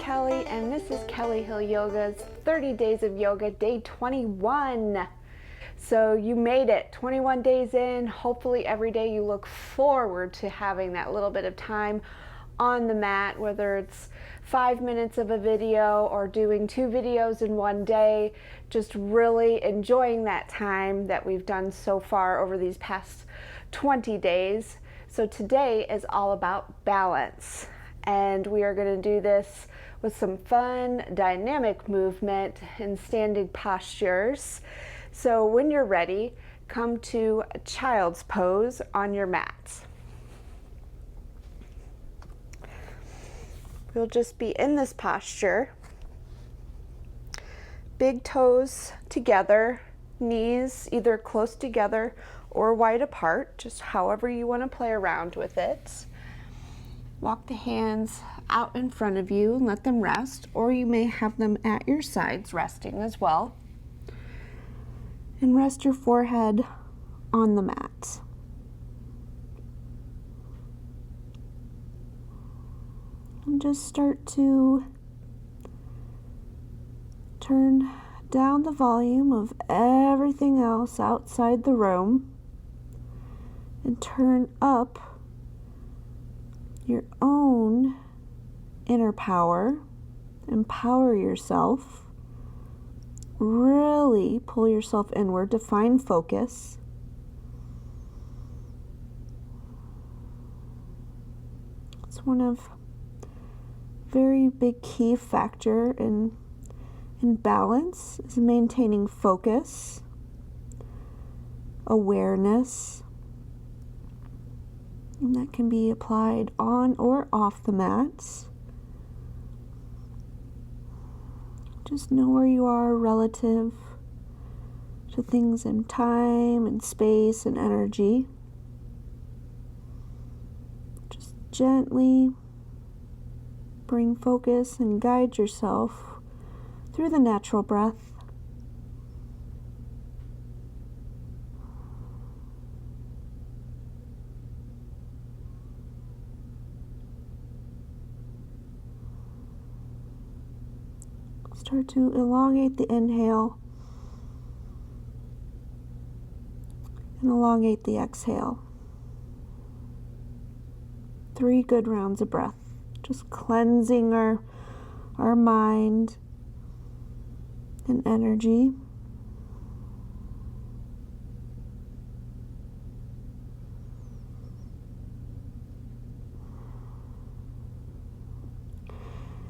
Kelly, and this is Kelly Hill Yoga's 30 Days of Yoga, day 21. So you made it 21 days in. Hopefully every day you look forward to having that little bit of time on the mat, whether it's 5 minutes of a video or doing 2 videos in one day, just really enjoying that time that we've done so far over these past 20 days. So today is all about balance. And we are going to do this with some fun, dynamic movement in standing postures. So when you're ready, come to a child's pose on your mat. We'll just be in this posture. Big toes together, knees either close together or wide apart, just however you want to play around with it. Walk the hands out in front of you and let them rest, or you may have them at your sides resting as well. And rest your forehead on the mat. And just start to turn down the volume of everything else outside the room and turn up your own inner power. Empower yourself. Really pull yourself inward to find focus. It's one of very big key factor in balance is maintaining focus, awareness. And that can be applied on or off the mats. Just know where you are relative to things in time and space and energy. Just gently bring focus and guide yourself through the natural breath. Start to elongate the inhale and elongate the exhale. 3 good rounds of breath, just cleansing our mind and energy.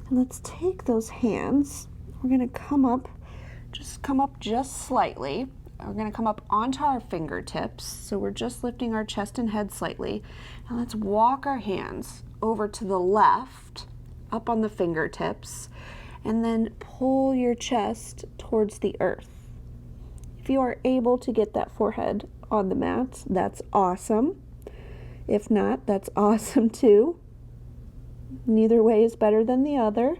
And let's take those hands. We're going to come up just slightly. We're going to come up onto our fingertips. So we're just lifting our chest and head slightly. And let's walk our hands over to the left, up on the fingertips, and then pull your chest towards the earth. If you are able to get that forehead on the mat, that's awesome. If not, that's awesome too. Neither way is better than the other.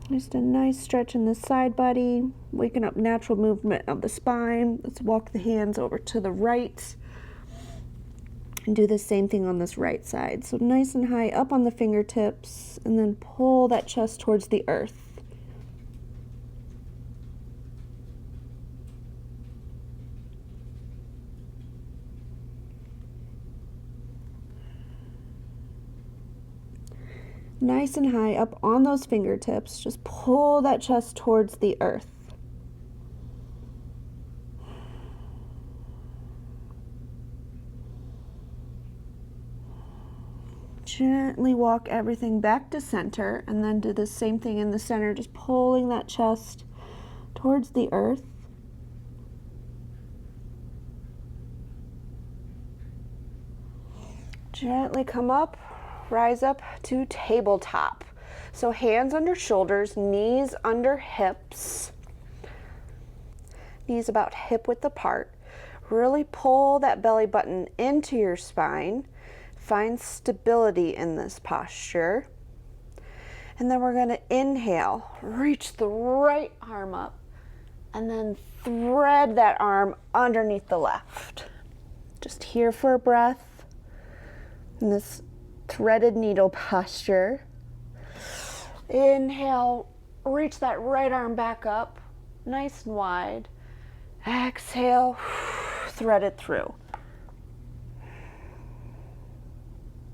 Just a nice stretch in the side body, waking up natural movement of the spine. Let's walk the hands over to the right and do the same thing on this right side. So nice and high up on the fingertips, and then pull that chest towards the earth. Nice and high up on those fingertips, just pull that chest towards the earth. Gently walk everything back to center, and then do the same thing in the center, just pulling that chest towards the earth. Gently come up. Rise up to tabletop. So hands under shoulders, knees under hips. Knees about hip width apart. Really pull that belly button into your spine. Find stability in this posture. And then we're going to inhale, reach the right arm up, and then thread that arm underneath the left. Just here for a breath. And this threaded needle posture. Inhale, reach that right arm back up, nice and wide. Exhale, thread it through.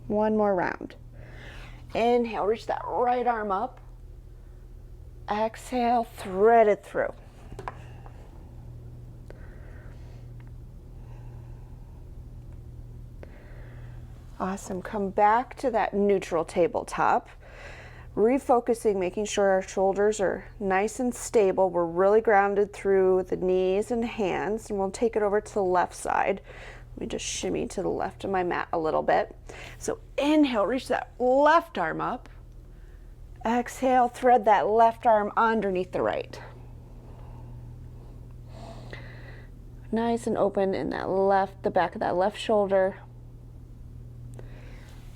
One more round. Inhale, reach that right arm up. Exhale, thread it through. Awesome. Come back to that neutral tabletop. Refocusing, making sure our shoulders are nice and stable. We're really grounded through the knees and hands, and we'll take it over to the left side. Let me just shimmy to the left of my mat a little bit. So inhale, reach that left arm up. Exhale, thread that left arm underneath the right. Nice and open in that the back of that left shoulder.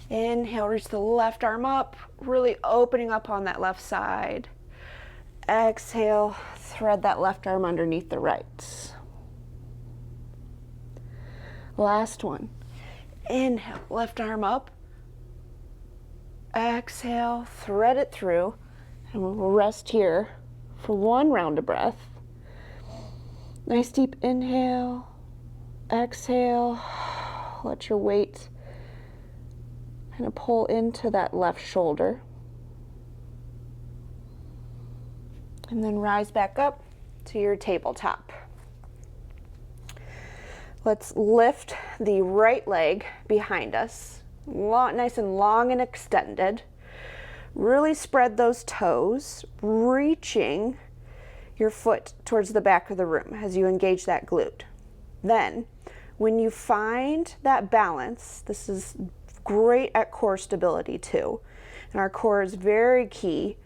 Inhale, reach the left arm up, really opening up on that left side. Exhale, thread that left arm underneath the right. Last one. Inhale, left arm up. Exhale, thread it through, and we'll rest here for one round of breath. Nice deep inhale, exhale, let your weight kind of pull into that left shoulder. And then rise back up to your tabletop. Let's lift the right leg behind us, nice and long and extended. Really spread those toes, reaching your foot towards the back of the room as you engage that glute. Then, when you find that balance, this is great at core stability too. And our core is very key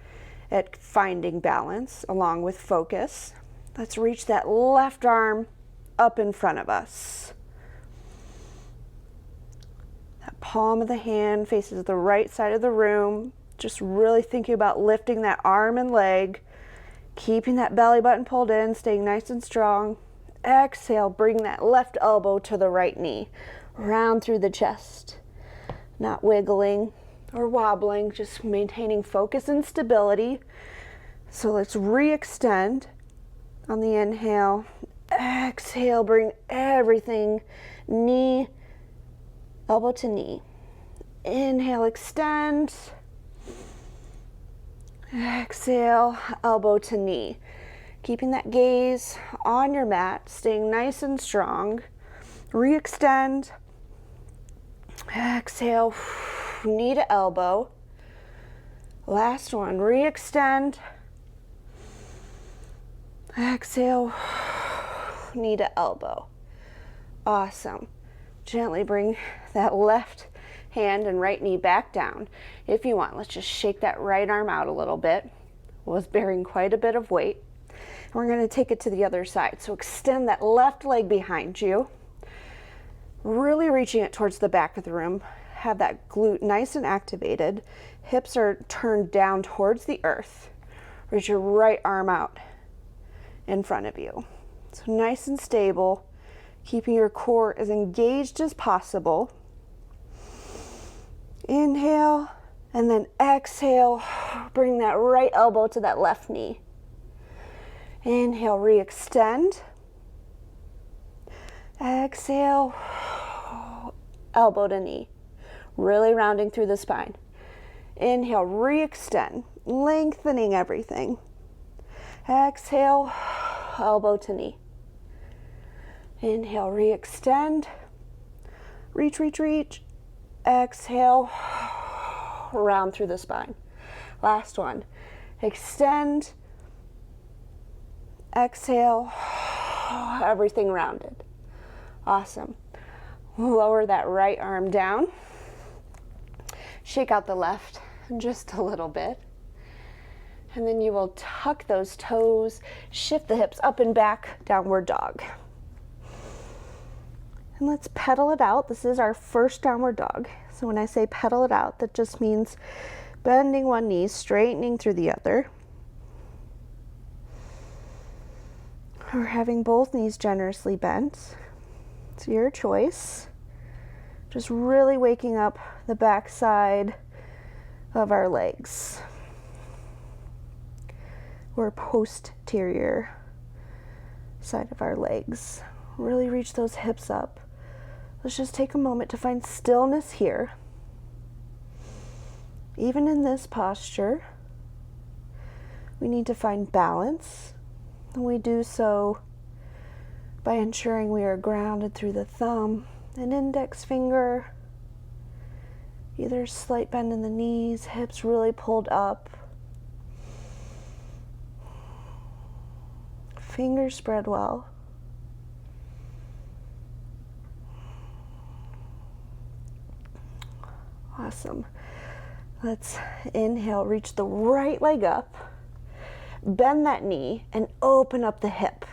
at finding balance along with focus. Let's reach that left arm up in front of us. That palm of the hand faces the right side of the room. Just really thinking about lifting that arm and leg, keeping that belly button pulled in, staying nice and strong. Exhale, bring that left elbow to the right knee, round through the chest. Not wiggling or wobbling, just maintaining focus and stability. So let's re-extend on the inhale. Exhale, bring everything knee, elbow to knee. Inhale, extend. Exhale, elbow to knee. Keeping that gaze on your mat, staying nice and strong. Re-extend. Exhale, knee to elbow. Last one, re-extend. Exhale, knee to elbow. Awesome. Gently bring that left hand and right knee back down. If you want, let's just shake that right arm out a little bit. Was bearing quite a bit of weight. And we're going to take it to the other side. So extend that left leg behind you. Really reaching it towards the back of the room. Have that glute nice and activated. Hips are turned down towards the earth. Reach your right arm out in front of you. So nice and stable, keeping your core as engaged as possible. Inhale, and then exhale. Bring that right elbow to that left knee. Inhale, re-extend. Exhale, elbow to knee. Really rounding through the spine. Inhale, re-extend, lengthening everything. Exhale, elbow to knee. Inhale, re-extend. Reach, reach, reach. Exhale, round through the spine. Last one. Extend. Exhale, everything rounded. Awesome. Lower that right arm down. Shake out the left just a little bit. And then you will tuck those toes, shift the hips up and back, downward dog. And let's pedal it out. This is our first downward dog. So when I say pedal it out, that just means bending one knee, straightening through the other. Or having both knees generously bent. It's your choice. Just really waking up the back side of our legs, or posterior side of our legs. Really reach those hips up. Let's just take a moment to find stillness here. Even in this posture, we need to find balance, and we do so by ensuring we are grounded through the thumb and index finger, either slight bend in the knees, hips really pulled up, fingers spread well. Awesome. Let's inhale, reach the right leg up, bend that knee, and open up the hip.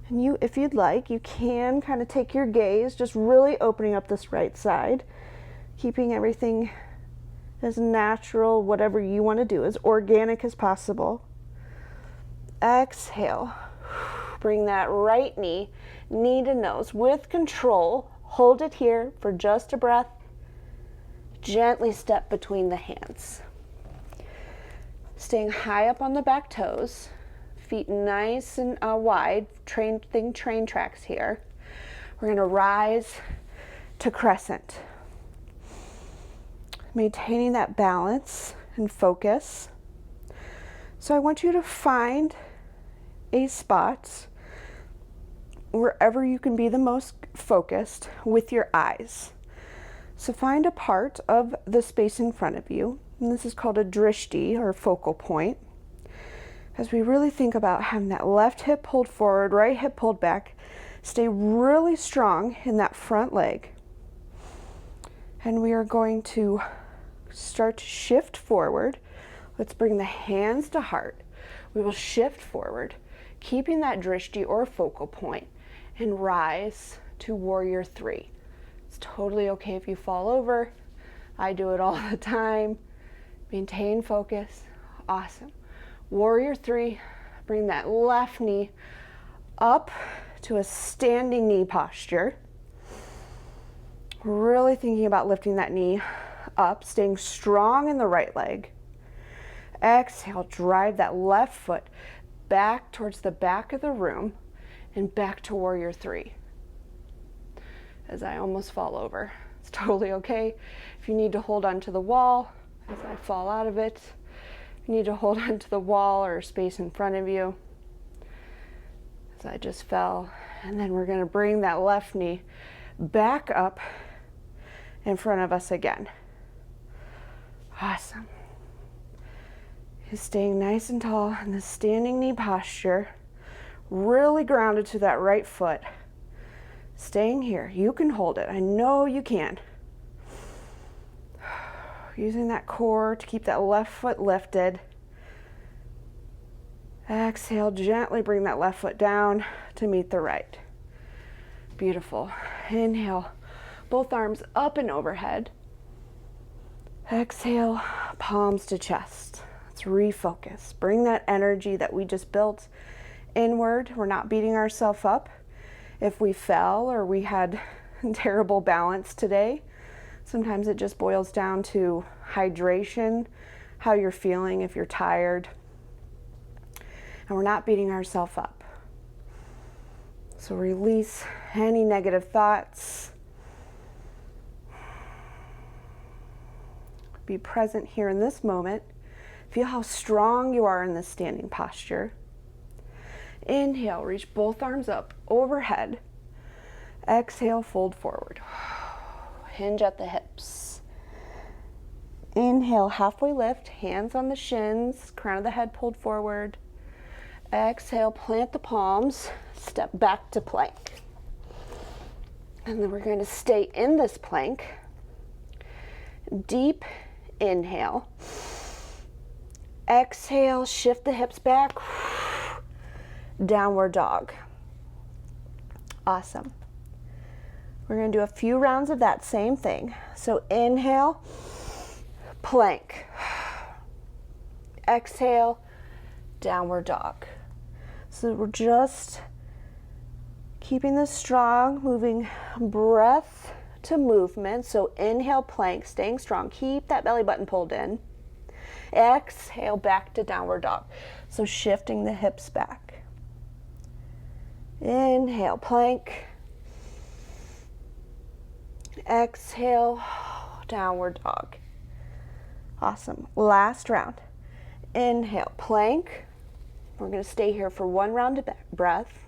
And you, if you'd like, you can kind of take your gaze, just really opening up this right side, keeping everything as natural, whatever you want to do, as organic as possible. Exhale. Bring that right knee, knee to nose with control. Hold it here for just a breath. Gently step between the hands. Staying high up on the back toes. Feet nice and wide, train tracks here. We're going to rise to crescent. Maintaining that balance and focus. So I want you to find a spot wherever you can be the most focused with your eyes. So find a part of the space in front of you, and this is called a drishti, or focal point. As we really think about having that left hip pulled forward, right hip pulled back, stay really strong in that front leg. And we are going to start to shift forward. Let's bring the hands to heart. We will shift forward, keeping that drishti or focal point, and rise to warrior three. It's totally okay if you fall over. I do it all the time. Maintain focus. Awesome. Warrior three, bring that left knee up to a standing knee posture. Really thinking about lifting that knee up, staying strong in the right leg. Exhale, drive that left foot back towards the back of the room and back to warrior three. As I almost fall over. It's totally okay. If you need to hold onto the wall as I fall out of it, you need to hold onto the wall or space in front of you as I just fell. And then we're going to bring that left knee back up in front of us again. Awesome. You're staying nice and tall in the standing knee posture, really grounded to that right foot. Staying here. You can hold it. I know you can. Using that core to keep that left foot lifted. Exhale, gently bring that left foot down to meet the right. Beautiful. Inhale, both arms up and overhead. Exhale, palms to chest. Let's refocus. Bring that energy that we just built inward. We're not beating ourselves up if we fell or we had terrible balance today. Sometimes it just boils down to hydration, how you're feeling, if you're tired. And we're not beating ourselves up. So release any negative thoughts. Be present here in this moment. Feel how strong you are in this standing posture. Inhale, reach both arms up overhead. Exhale, fold forward. Hinge at the hips. Inhale, halfway lift, hands on the shins, crown of the head pulled forward. Exhale, plant the palms, step back to plank. And then we're going to stay in this plank. Deep inhale. Exhale, shift the hips back. Downward dog. Awesome. We're going to do a few rounds of that same thing. So inhale, plank. Exhale, downward dog. So we're just keeping this strong, moving breath to movement. So inhale, plank, staying strong. Keep that belly button pulled in. Exhale, back to downward dog. So shifting the hips back. Inhale, plank. Exhale, downward dog. Awesome. Last round. Inhale, plank. We're going to stay here for one round of breath.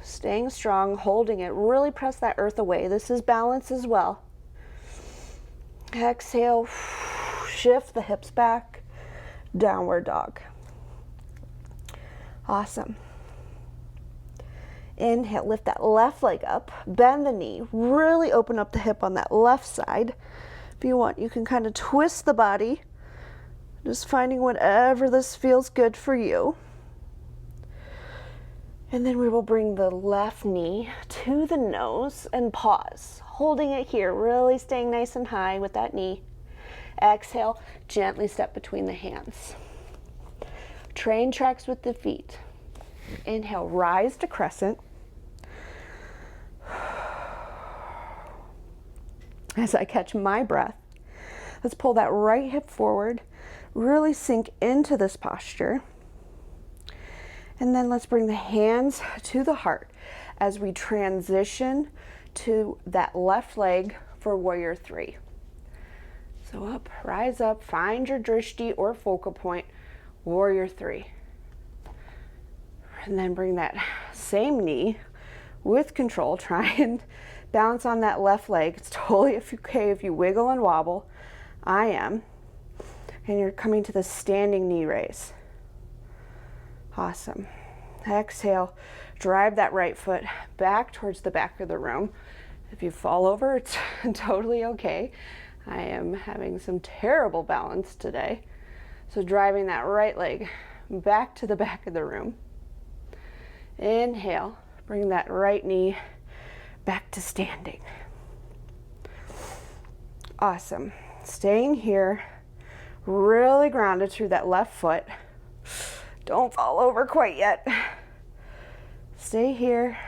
Staying strong, holding it. Really press that earth away. This is balance as well. Exhale, shift the hips back, downward dog. Awesome. Inhale, lift that left leg up, bend the knee, really open up the hip on that left side. If you want, you can kind of twist the body, just finding whatever this feels good for you. And then we will bring the left knee to the nose and pause, holding it here, really staying nice and high with that knee. Exhale, gently step between the hands. Train tracks with the feet. Inhale, rise to crescent. As I catch my breath, let's pull that right hip forward, really sink into this posture. And then let's bring the hands to the heart as we transition to that left leg for warrior three. So up, rise up, find your drishti or focal point, warrior three. And then bring that same knee with control, try and balance on that left leg. It's totally okay if you wiggle and wobble. I am. And you're coming to the standing knee raise. Awesome. Exhale, drive that right foot back towards the back of the room. If you fall over, it's totally okay. I am having some terrible balance today. So driving that right leg back to the back of the room. Inhale, bring that right knee back to standing. Awesome. Staying here, really grounded through that left foot. Don't fall over quite yet. Stay here.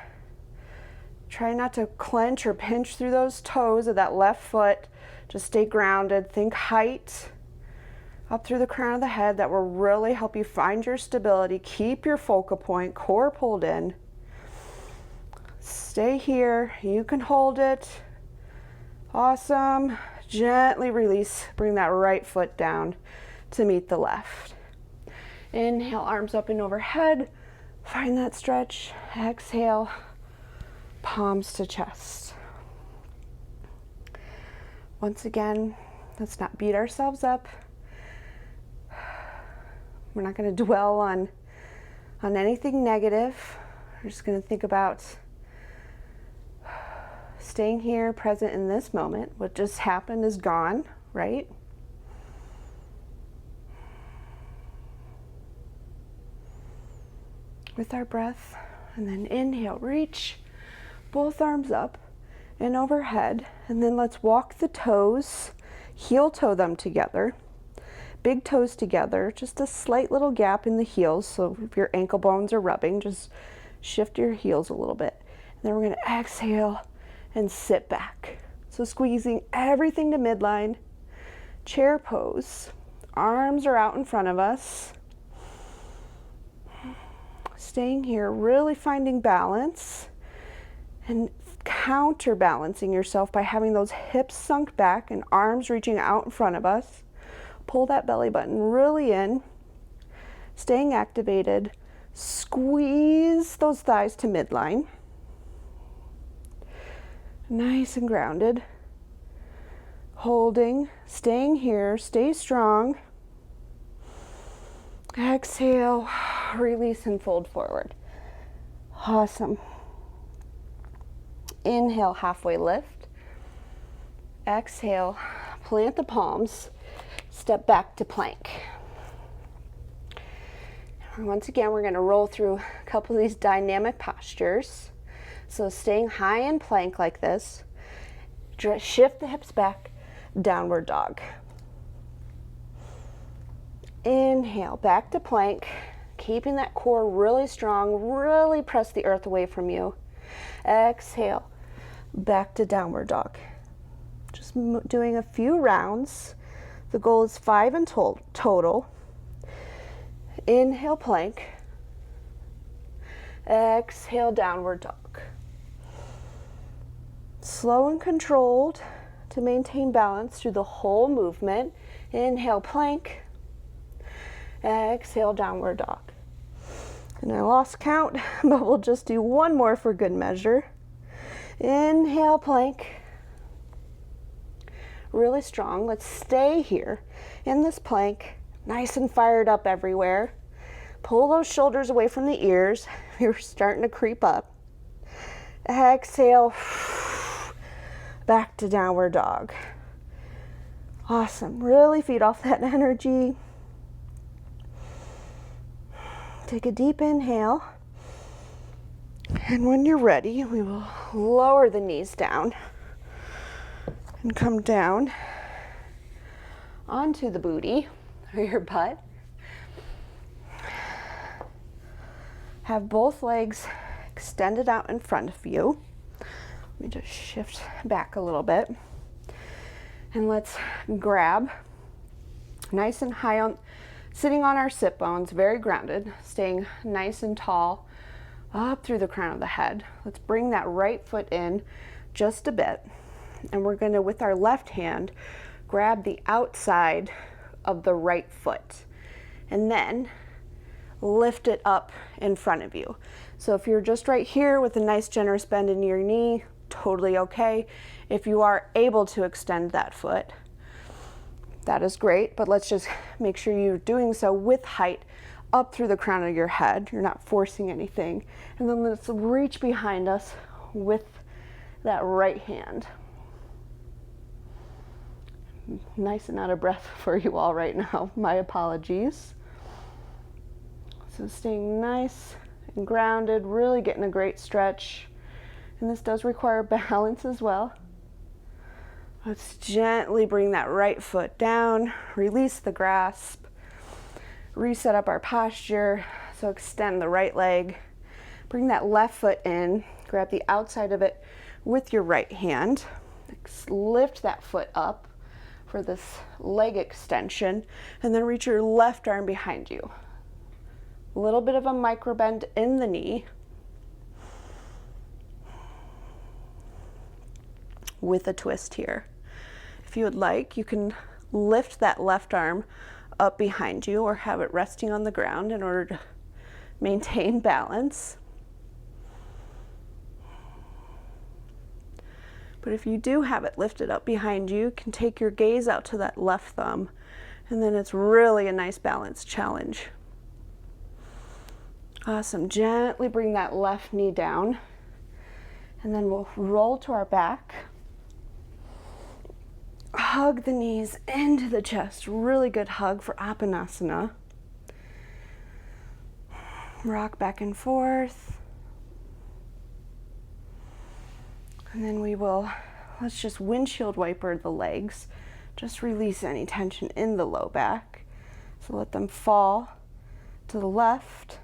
Try not to clench or pinch through those toes of that left foot. Just stay grounded. Think height up through the crown of the head. That will really help you find your stability. Keep your focal point, core pulled in. Stay here. You can hold it. Awesome. Gently release. Bring that right foot down to meet the left. Inhale, arms up and overhead. Find that stretch. Exhale, palms to chest. Once again, let's not beat ourselves up. We're not going to dwell on anything negative. We're just going to think about staying here, present in this moment. What just happened is gone, right? With our breath, and then inhale, reach both arms up and overhead, and then let's walk the toes, heel toe them together, big toes together, just a slight little gap in the heels, so if your ankle bones are rubbing, just shift your heels a little bit. And then we're going to exhale and sit back. So squeezing everything to midline, chair pose, arms are out in front of us. Staying here, really finding balance and counterbalancing yourself by having those hips sunk back and arms reaching out in front of us. Pull that belly button really in, staying activated. Squeeze those thighs to midline. Nice and grounded. Holding, staying here, stay strong. Exhale, release and fold forward. Awesome. Inhale, halfway lift. Exhale, plant the palms, step back to plank. And once again, we're going to roll through a couple of these dynamic postures. So staying high in plank like this, shift the hips back, downward dog. Inhale, back to plank, keeping that core really strong, really press the earth away from you. Exhale, back to downward dog. Just doing a few rounds. The goal is 5 in total. Inhale, plank. Exhale, downward dog. Slow and controlled to maintain balance through the whole movement. Inhale, plank. Exhale, downward dog. And I lost count, but we'll just do one more for good measure. Inhale, plank. Really strong. Let's stay here in this plank, nice and fired up everywhere. Pull those shoulders away from the ears. You're starting to creep up. Exhale, back to downward dog. Awesome. Really feed off that energy. Take a deep inhale. And when you're ready, we will lower the knees down and come down onto the booty or your butt. Have both legs extended out in front of you. Let me just shift back a little bit. And let's grab nice and high on, sitting on our sit bones, very grounded, staying nice and tall up through the crown of the head. Let's bring that right foot in just a bit. And we're gonna, with our left hand, grab the outside of the right foot. And then lift it up in front of you. So if you're just right here with a nice generous bend in your knee, totally okay. If you are able to extend that foot, that is great, but let's just make sure you're doing so with height up through the crown of your head. You're not forcing anything. And then let's reach behind us with that right hand. Nice and out of breath for you all right now. My apologies. So staying nice and grounded, really getting a great stretch. And this does require balance as well. Let's gently bring that right foot down, release the grasp, reset up our posture. So extend the right leg, bring that left foot in, grab the outside of it with your right hand, lift that foot up for this leg extension, and then reach your left arm behind you. A little bit of a micro bend in the knee with a twist here. If you would like, you can lift that left arm up behind you or have it resting on the ground in order to maintain balance. But if you do have it lifted up behind you, you can take your gaze out to that left thumb, and then it's really a nice balance challenge. Awesome. Gently bring that left knee down, and then we'll roll to our back. Hug the knees into the chest. Really good hug for Apanasana. Rock back and forth. And then we will, let's just windshield wiper the legs. Just release any tension in the low back. So let them fall to the left,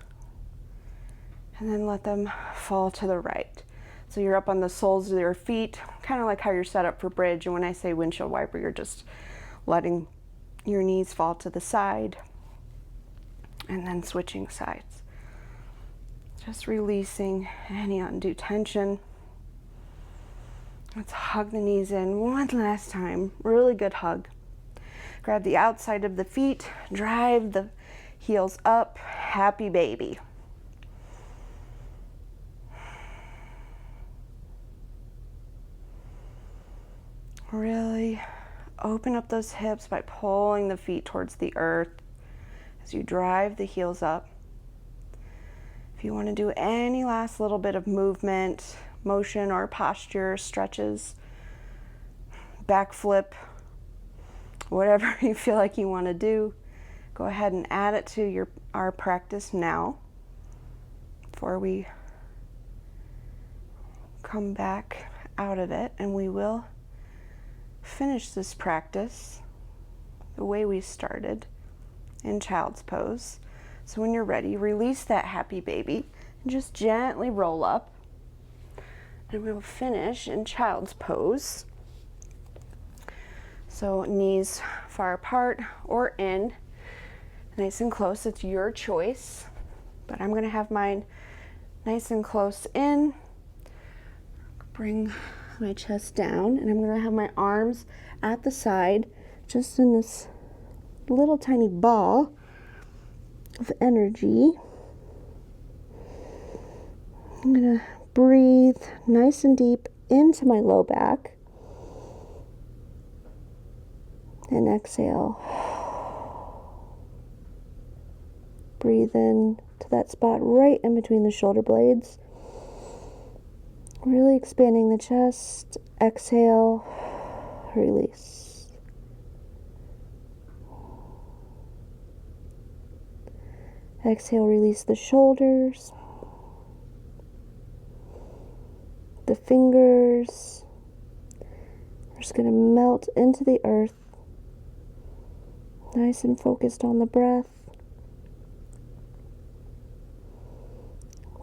and then let them fall to the right. So you're up on the soles of your feet, kind of like how you're set up for bridge. And when I say windshield wiper, you're just letting your knees fall to the side and then switching sides. Just releasing any undue tension. Let's hug the knees in one last time. Really good hug. Grab the outside of the feet, drive the heels up, happy baby. Really open up those hips by pulling the feet towards the earth as you drive the heels up. If you want to do any last little bit of movement, motion, or posture, stretches, back flip, whatever you feel like you want to do, go ahead and add it to our practice now before we come back out of it, and we will finish this practice the way we started in child's pose. So when you're ready, release that happy baby and just gently roll up. And we'll finish in child's pose. So knees far apart or in, nice and close. It's your choice, but I'm going to have mine nice and close in. Bring my chest down, and I'm going to have my arms at the side, just in this little tiny ball of energy. I'm going to breathe nice and deep into my low back. And exhale. Breathe in to that spot right in between the shoulder blades. Really expanding the chest. Exhale. Release. Exhale, release the shoulders, the fingers. We're just going to melt into the earth. Nice and focused on the breath.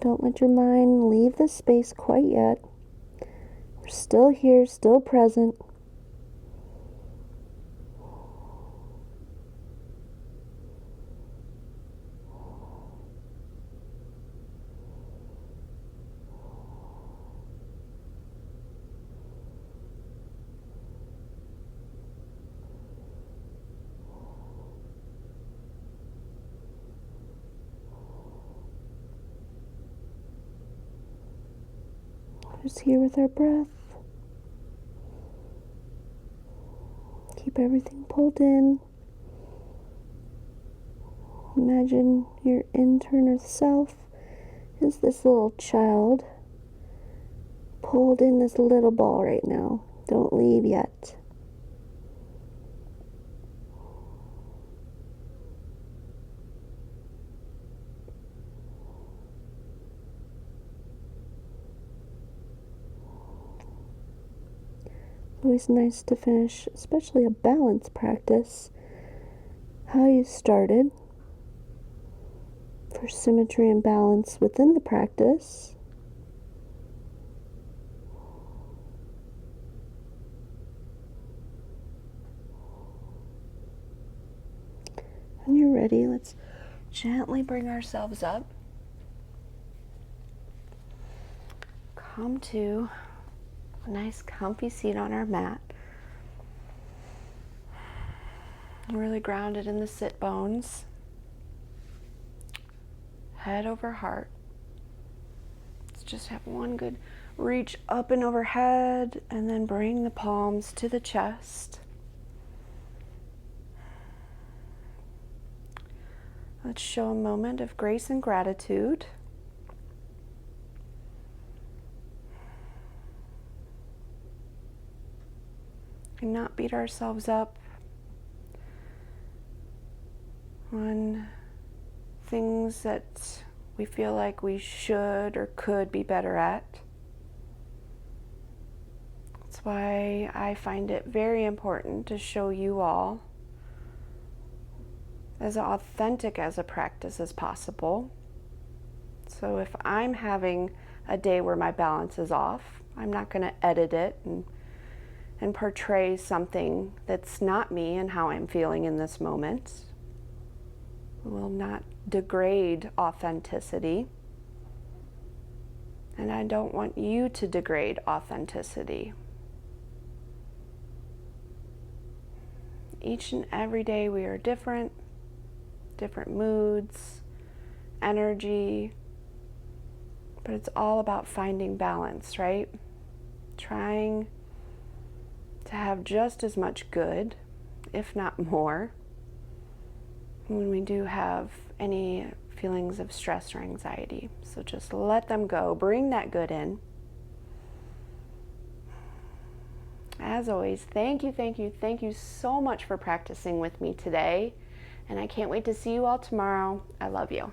Don't let your mind leave the space quite yet. We're still here, still present. Just here with our breath. Keep everything pulled in. Imagine your internal self is this little child pulled in this little ball right now. Don't leave yet. Always nice to finish, especially a balance practice, how you started, for symmetry and balance within the practice. When you're ready, let's gently bring ourselves up. Come to a nice comfy seat on our mat. Really grounded in the sit bones. Head over heart. Let's just have one good reach up and overhead, and then bring the palms to the chest. Let's show a moment of grace and gratitude. And not beat ourselves up on things that we feel like we should or could be better at. That's why I find it very important to show you all as authentic as a practice as possible. So if I'm having a day where my balance is off, I'm not going to edit it and portray something that's not me and how I'm feeling in this moment. It will not degrade authenticity. And I don't want you to degrade authenticity. Each and every day we are different moods, energy, but it's all about finding balance, right? Trying to have just as much good, if not more, when we do have any feelings of stress or anxiety. So just let them go. Bring that good in. As always, thank you so much for practicing with me today. And I can't wait to see you all tomorrow. I love you.